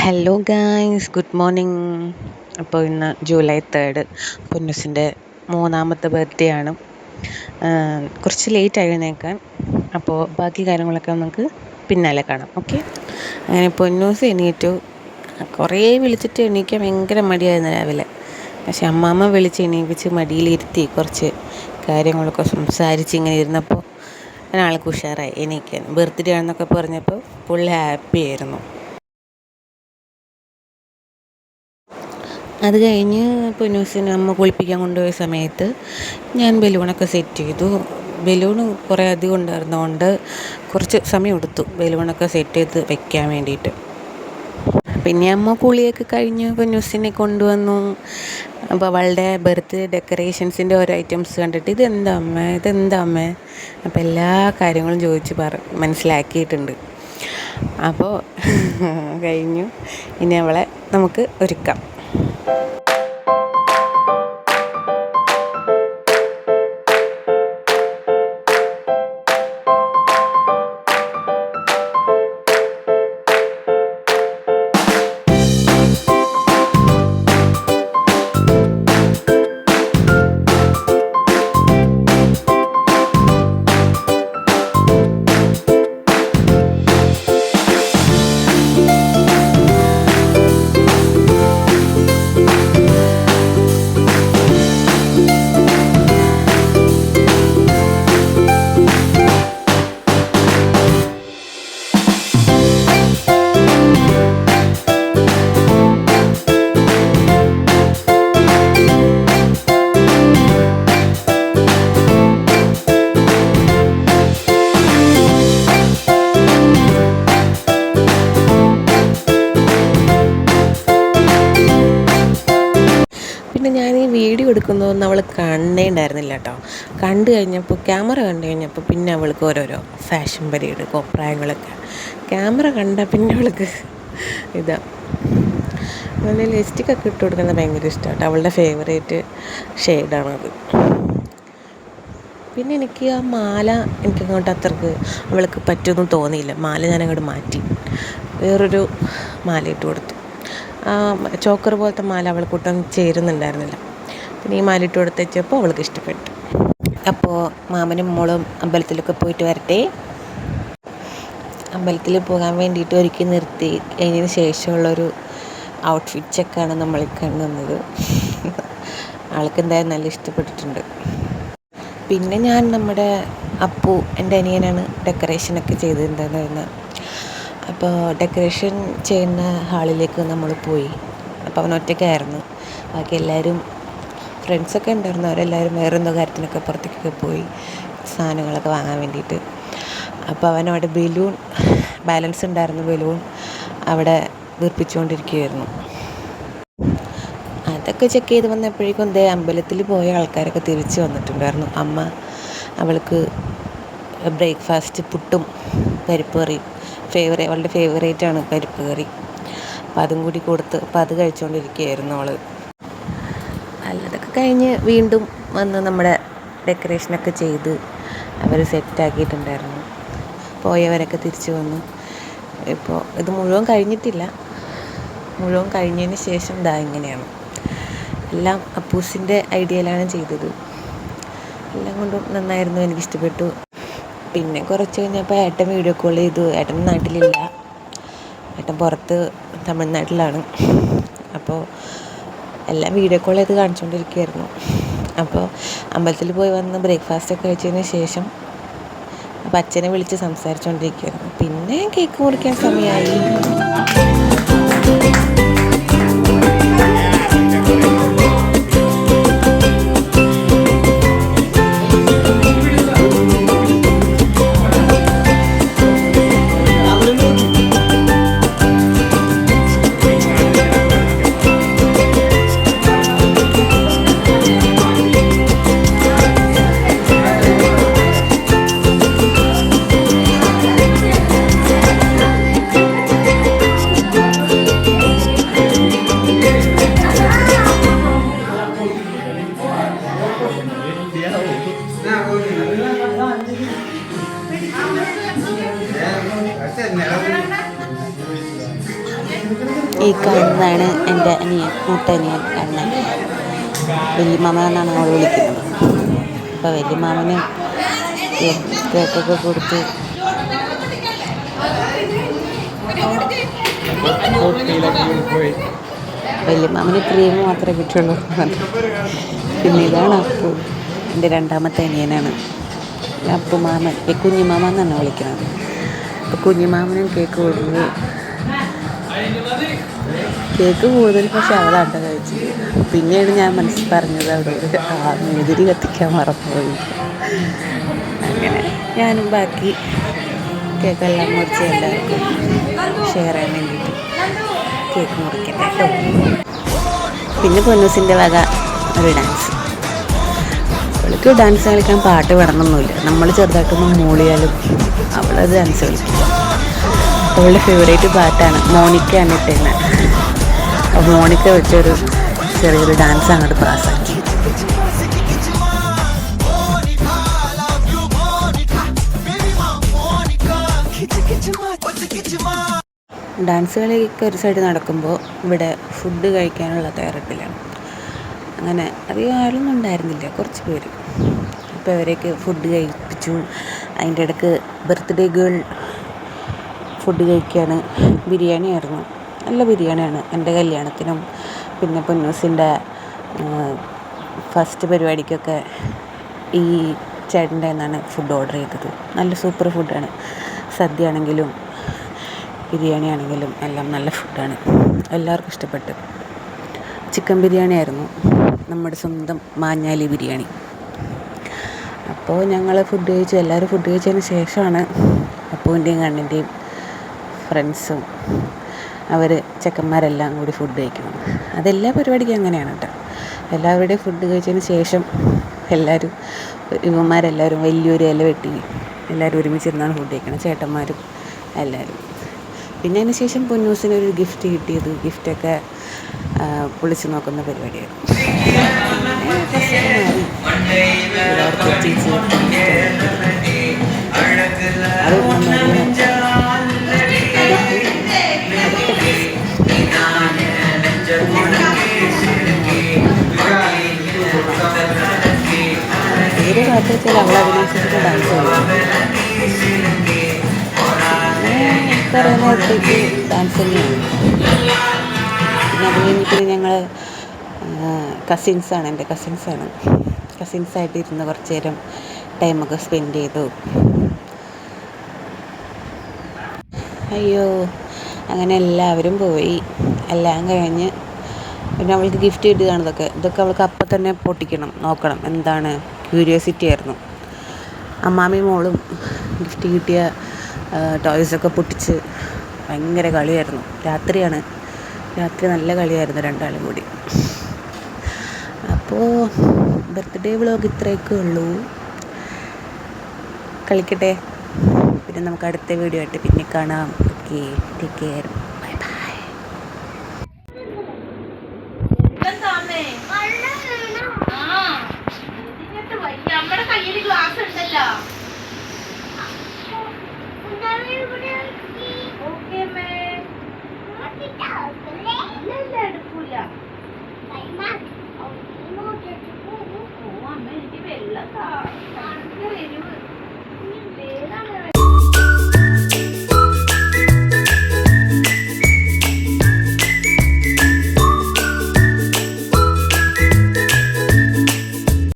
Hello guys, good morning. അപ്പോൾ ഇന്ന് July 3 പൊന്നൂസിൻ്റെ 3ാമത്തെ birthday ആണ്. കുറച്ച് ലേറ്റ് ആയി എഴുന്നേൽക്കാൻ. അപ്പോൾ ബാക്കി കാര്യങ്ങളൊക്കെ നമുക്ക് പിന്നാലെ കാണാം. ഓക്കെ, അങ്ങനെ പൊന്നൂസ് എണീറ്റു. കുറേ വിളിച്ചിട്ട് എണീക്കാൻ ഭയങ്കര മടിയായിരുന്നു രാവിലെ. പക്ഷെ അമ്മാമ്മ വിളിച്ച് എണീപ്പിച്ച് മടിയിലിരുത്തി കുറച്ച് കാര്യങ്ങളൊക്കെ സംസാരിച്ച് ഇങ്ങനെ ഇരുന്നപ്പോൾ ഒരാൾക്ക് ഉഷാറായി എണീക്കാൻ. ബർത്ത്ഡേ ആണെന്നൊക്കെ പറഞ്ഞപ്പോൾ ഫുൾ ഹാപ്പി ആയിരുന്നു. അത് കഴിഞ്ഞ് പൊന്നൂസിനെ അമ്മ കുളിപ്പിക്കാൻ കൊണ്ടുപോയ സമയത്ത് ഞാൻ ബലൂണൊക്കെ സെറ്റ് ചെയ്തു. ബലൂൺ കുറേ അധികം ഉണ്ടായിരുന്നതുകൊണ്ട് കുറച്ച് സമയം എടുത്തു ബലൂണൊക്കെ സെറ്റ് ചെയ്ത് വെക്കാൻ വേണ്ടിയിട്ട്. പിന്നെ അമ്മ കുളിയൊക്കെ കഴിഞ്ഞ് പൊന്നൂസിനെ കൊണ്ടുവന്നു. അപ്പോൾ അവളുടെ ബർത്ത്ഡേ ഡെക്കറേഷൻസിൻ്റെ ഓരോ ഐറ്റംസ് കണ്ടിട്ട് ഇതെന്താ അമ്മ. അപ്പോൾ എല്ലാ കാര്യങ്ങളും ചോദിച്ച് മനസ്സിലാക്കിയിട്ടുണ്ട്. അപ്പോൾ കഴിഞ്ഞു. ഇനി അവളെ നമുക്ക് ഒരുക്കാം. പിന്നെ ഞാൻ ഈ വീഡിയോ എടുക്കുന്നതൊന്നും അവൾ കണ്ടേ ഉണ്ടായിരുന്നില്ല കേട്ടോ. ക്യാമറ കണ്ടു കഴിഞ്ഞപ്പോൾ പിന്നെ അവൾക്ക് ഓരോരോ ഫാഷൻ പരേഡ് കോപ്രായങ്ങളൊക്കെ. ക്യാമറ കണ്ട പിന്നെ അവൾക്ക് ഇതാ നല്ല ലിപ്സ്റ്റിക്കൊക്കെ ഇട്ട് കൊടുക്കുന്നത് ഭയങ്കര ഇഷ്ടമാണ്. അവളുടെ ഫേവറേറ്റ് ഷെയ്ഡാണത്. പിന്നെ എനിക്ക് ആ മാല എനിക്കങ്ങോട്ട് അത്രക്ക് അവൾക്ക് പറ്റുമെന്ന് തോന്നിയില്ല. മാല ഞാനങ്ങോട്ട് മാറ്റി വേറൊരു മാല ഇട്ട് കൊടുത്തു. ചോക്കർ പോലത്തെ മാല അവൾക്കൊട്ടും ചേരുന്നുണ്ടായിരുന്നില്ല. പിന്നെ ഈ മാല ഇട്ട് കൊടുത്ത് വെച്ചപ്പോൾ അവൾക്ക് ഇഷ്ടപ്പെട്ടു. അപ്പോൾ മാമനും മോളും അമ്പലത്തിലൊക്കെ പോയിട്ട് വരട്ടെ. അമ്പലത്തിൽ പോകാൻ വേണ്ടിയിട്ട് ഒരുക്കി നിർത്തി അതിന് ശേഷമുള്ളൊരു ഔട്ട്ഫിറ്റ് ചെക്കാണ് നമ്മൾ കാണുന്നത്. ആൾക്ക് എന്തായാലും നല്ല ഇഷ്ടപ്പെട്ടിട്ടുണ്ട്. പിന്നെ ഞാൻ നമ്മുടെ എൻ്റെ അനിയനാണ് ഡെക്കറേഷനൊക്കെ ചെയ്തിട്ടുണ്ടായിരുന്നത്. അപ്പോൾ ഡെക്കറേഷൻ ചെയ്യുന്ന ഹാളിലേക്ക് നമ്മൾ പോയി. അപ്പോൾ അവൻ ഒറ്റയ്ക്കായിരുന്നു. ബാക്കി എല്ലാവരും ഫ്രണ്ട്സൊക്കെ ഉണ്ടായിരുന്നു. അവരെല്ലാവരും വേറെ എന്തോ കാര്യത്തിനൊക്കെ പുറത്തേക്കൊക്കെ പോയി സാധനങ്ങളൊക്കെ വാങ്ങാൻ വേണ്ടിയിട്ട്. അപ്പോൾ അവനവിടെ ബാലൻസ് ഉണ്ടായിരുന്നു ബലൂൺ അവിടെ വീർപ്പിച്ചുകൊണ്ടിരിക്കുകയായിരുന്നു. അതൊക്കെ ചെക്ക് ചെയ്ത് വന്നപ്പോഴേക്കും അമ്പലത്തിൽ പോയ ആൾക്കാരൊക്കെ തിരിച്ച് വന്നിട്ടുണ്ടായിരുന്നു. അമ്മ അവൾക്ക് ബ്രേക്ക്ഫാസ്റ്റ് പുട്ടും പരിപ്പ് കറിയും അവളുടെ ഫേവറേറ്റാണ് പരിപ്പ് കറി. അപ്പോൾ അതും കൂടി കൊടുത്ത് അപ്പോൾ അത് കഴിച്ചുകൊണ്ടിരിക്കുകയായിരുന്നു അവൾ. അതൊക്കെ കഴിഞ്ഞ് വീണ്ടും വന്ന് നമ്മുടെ ഡെക്കറേഷനൊക്കെ ചെയ്ത് അവർ സെറ്റാക്കിയിട്ടുണ്ടായിരുന്നു. പോയവരൊക്കെ തിരിച്ച് വന്നു. ഇപ്പോൾ ഇത് മുഴുവൻ കഴിഞ്ഞിട്ടില്ല. മുഴുവൻ കഴിഞ്ഞതിന് ശേഷം ഇങ്ങനെയാണ്. എല്ലാം അപ്പൂസിൻ്റെ ഐഡിയയിലാണ് ചെയ്തത്. എല്ലാം കൊണ്ടും നന്നായിരുന്നു, എനിക്കിഷ്ടപ്പെട്ടു. പിന്നെ കുറച്ച് കഴിഞ്ഞപ്പോൾ ഏട്ടൻ വീഡിയോ കോൾ ചെയ്തു. ഏട്ടൻ നാട്ടിലില്ല, ഏട്ടൻ പുറത്ത് തമിഴ്നാട്ടിലാണ്. അപ്പോൾ എല്ലാം വീഡിയോ കോൾ ചെയ്ത് കാണിച്ചുകൊണ്ടിരിക്കുകയായിരുന്നു. അപ്പോൾ അമ്പലത്തിൽ പോയി വന്ന് ബ്രേക്ക്ഫാസ്റ്റൊക്കെ കഴിച്ചതിന് ശേഷം അപ്പോൾ അച്ഛനെ വിളിച്ച് സംസാരിച്ചുകൊണ്ടിരിക്കുകയായിരുന്നു. പിന്നെ കേക്ക് മുറിക്കാൻ സമയമായി. ഈ കാണുന്നതാണ് എൻ്റെ അനിയൻ, മൂത്തനിയൻ അണ്ണൻ. വല്യമാമ എന്നാണ് നമ്മൾ വിളിക്കുന്നത്. അപ്പോൾ വല്യമാമന് കേക്കൊക്കെ കൊടുത്ത് വല്യമാമന് ക്രീം മാത്രമേ കിട്ടുള്ളൂ. പിന്നെ ഇതാണ് അപ്പു, എൻ്റെ രണ്ടാമത്തെ അനിയനാണ്. അപ്പുമാമൻ, കുഞ്ഞിമാമ എന്നാണ് വിളിക്കുന്നത്. അപ്പോൾ കുഞ്ഞിമാമനും കേക്ക് കൊടുത്ത്, കേക്ക് കൂടുതൽ പക്ഷെ അവളാണ്ട കഴിച്ചു. പിന്നീട് ഞാൻ മനസ്സിൽ പറഞ്ഞത് അവരോട് മെഴുതിരി കത്തിക്കാൻ മറന്നുപോയി. അങ്ങനെ ഞാനും ബാക്കി കേക്കെല്ലാം മുറിച്ച് എല്ലാവർക്കും ഷെയർ ചെയ്യാൻ വേണ്ടിയിട്ട് കേക്ക് മുറിക്കട്ടെ കേട്ടോ. പിന്നെ പൊന്നൂസിൻ്റെ വക ഒരു ഡാൻസ്. അവൾക്ക് ഡാൻസ് കളിക്കാൻ പാട്ട് വേണമെന്നൊന്നുമില്ല. നമ്മൾ ചെറുതായിട്ടൊന്നും മൂളിയാലും അവളത് ഡാൻസ് കളിക്കും. അവളുടെ ഫേവറേറ്റ് പാട്ടാണ് മോണിക്കയാണ് ഇട്ടേന്ന്. അപ്പോൾ മോണിക്ക വെച്ചൊരു ചെറിയൊരു ഡാൻസ് അങ്ങോട്ട് പാസ്സാക്കി. ഡാൻസ് കളിയൊക്കെ ഒരു സൈഡ് നടക്കുമ്പോൾ ഇവിടെ ഫുഡ് കഴിക്കാനുള്ള തയ്യാറെടുപ്പിലാണ്. അങ്ങനെ അധികം ആളൊന്നും ഉണ്ടായിരുന്നില്ല, കുറച്ച് പേര്. അപ്പോൾ അവരെയൊക്കെ ഫുഡ് കഴിപ്പിച്ചു. അതിൻ്റെ ഇടയ്ക്ക് ബർത്ത്ഡേ ഗേൾ ഫുഡ് കഴിക്കുകയാണ്. ബിരിയാണി ആയിരുന്നു, നല്ല ബിരിയാണിയാണ്. എൻ്റെ കല്യാണത്തിനും പിന്നെ പൊന്നൂസിൻ്റെ ഫസ്റ്റ് പരിപാടിക്കൊക്കെ ഈ ചേട്ടൻ്റെ നിന്നാണ് ഫുഡ് ഓർഡർ ചെയ്തത്. നല്ല സൂപ്പർ ഫുഡാണ്. സദ്യ ആണെങ്കിലും ബിരിയാണി ആണെങ്കിലും എല്ലാം നല്ല ഫുഡാണ്. എല്ലാവർക്കും ഇഷ്ടപ്പെട്ടു. ചിക്കൻ ബിരിയാണി ആയിരുന്നു, നമ്മുടെ സ്വന്തം മാഞ്ഞാലി ബിരിയാണി. അപ്പോൾ ഞങ്ങൾ ഫുഡ് കഴിച്ചു. എല്ലാവരും ഫുഡ് കഴിച്ചതിന് ശേഷമാണ് അപ്പൂൻ്റെയും കണ്ണിൻ്റെയും ഫ്രണ്ട്സും അവർ ചെക്കന്മാരെല്ലാം കൂടി ഫുഡ് കഴിക്കണം. അതെല്ലാ പരിപാടിക്കും അങ്ങനെയാണ് കേട്ടോ. എല്ലാവരുടെയും ഫുഡ് കഴിച്ചതിന് ശേഷം എല്ലാവരും ഇവന്മാരെല്ലാവരും വലിയൊരു ഇല വെട്ടി എല്ലാവരും ഒരുമിച്ചിരുന്നാണ് ഫുഡ് കഴിക്കണം, ചേട്ടന്മാരും എല്ലാവരും. പിന്നെ അതിന് ശേഷം പൊന്നൂസിനൊരു ഗിഫ്റ്റ് കിട്ടിയത്, ഗിഫ്റ്റൊക്കെ പൊളിച്ച് നോക്കുന്ന പരിപാടിയായിരുന്നു. ഏത് പാട്ട് വെച്ചാൽ അവൾ അതിനനുസരിച്ച് ഡാൻസ് കുറേ നേരത്തേക്ക് ഡാൻസ് തന്നെയാണ്. പിന്നെ അത് കഴിഞ്ഞിട്ട് ഞങ്ങൾ കസിൻസാണ്, എൻ്റെ കസിൻസായിട്ട് ഇരുന്ന് കുറച്ച് നേരം ടൈമൊക്കെ സ്പെൻഡ് ചെയ്തു. അയ്യോ, അങ്ങനെ എല്ലാവരും പോയി. എല്ലാം കഴിഞ്ഞ് പിന്നെ അവൾക്ക് ഗിഫ്റ്റ് കിട്ടുകയാണ്. ഇതൊക്കെ അവൾക്ക് അപ്പം തന്നെ പൊട്ടിക്കണം, നോക്കണം, എന്താണ് ക്യൂരിയോസിറ്റി ആയിരുന്നു. അമ്മാമ്മയും മോളും ഗിഫ്റ്റ് കിട്ടിയ ടോയ്സൊക്കെ പൊട്ടിച്ച് ഭയങ്കര കളിയായിരുന്നു. രാത്രി നല്ല കളിയായിരുന്നു രണ്ടാളും കൂടി. അപ്പോൾ ബർത്ത്ഡേ വ്ളോഗ് ഇത്രയൊക്കെ ഉള്ളൂ. കളിക്കട്ടെ. പിന്നെ നമുക്ക് അടുത്ത വീഡിയോ ആയിട്ട് പിന്നെ കാണാം. Okay, take care, bye bye. നമ്മുടെ കയ്യിൽ ഗ്ലാസ് ഉണ്ടല്ലോ. എടുക്കൂല അമ്മ, എനിക്ക് വെള്ളം